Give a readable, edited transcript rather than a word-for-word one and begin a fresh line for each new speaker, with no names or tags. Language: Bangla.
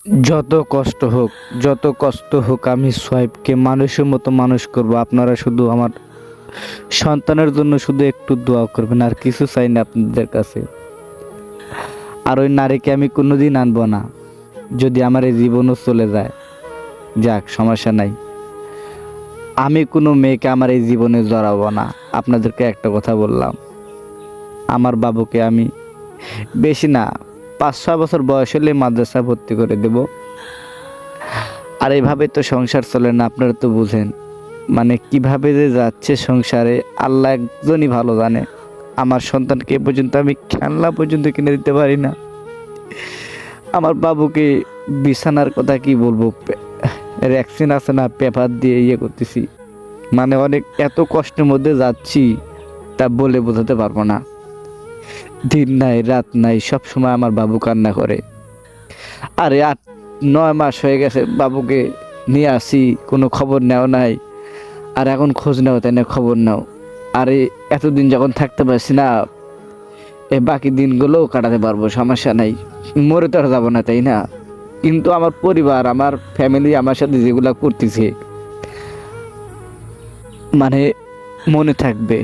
যত কষ্ট হোক, যত কষ্ট হোক, আমি সোহাইবকে মানুষের মতো মানুষ করব। আপনারা শুধু আমার সন্তানের জন্য শুধু একটু দোয়া করবেন, আর কিছু চাই না আপনাদের কাছে। আর ওই নারীকে আমি কোনোদিন আনবো না, যদি আমার এই জীবনও চলে যায়। যাক, সমস্যা নাই। আমি কোনো মেয়েকে আমার এই জীবনে জড়াবো না। আপনাদেরকে একটা কথা বললাম, আমার বাবুকে আমি বেশি না 5-6 বছর বয়স হলে মাদ্রাসা ভর্তি করে দেব। আর এইভাবে তো সংসার চলে না, আপনারা তো বুঝেন। মানে কিভাবে যে যাচ্ছে সংসারে, আল্লাহ একজনই ভালো জানে। আমার সন্তানকে এ পর্যন্ত আমি খেলনা পর্যন্ত কিনে দিতে পারি না। আমার বাবুকে বিছানার কথা কি বলবো, ভ্যাকসিন আছে না, পেপার দিয়ে ইয়ে করতেছি। মানে অনেক এত কষ্টের মধ্যে যাচ্ছি, তা বলে বোঝাতে পারবো না। দিন নাই রাত নাই, সব সময় আমার বাবু কান্না করে। আরে 8-9 মাস হয়ে গেছে বাবুকে নিয়ে আসি, কোনো খবর নেও নাই। আর এখন খোঁজ নাও, তাই না, খবর নাও। আরে এতদিন যখন থাকতে পারছি না, এই বাকি দিনগুলো কাটাতে পারবো, সমস্যা নাই। মরে তো আর যাবো না, তাই না? কিন্তু আমার পরিবার, আমার ফ্যামিলি আমার সাথে যেগুলা করতেছে, মানে মনে থাকবে।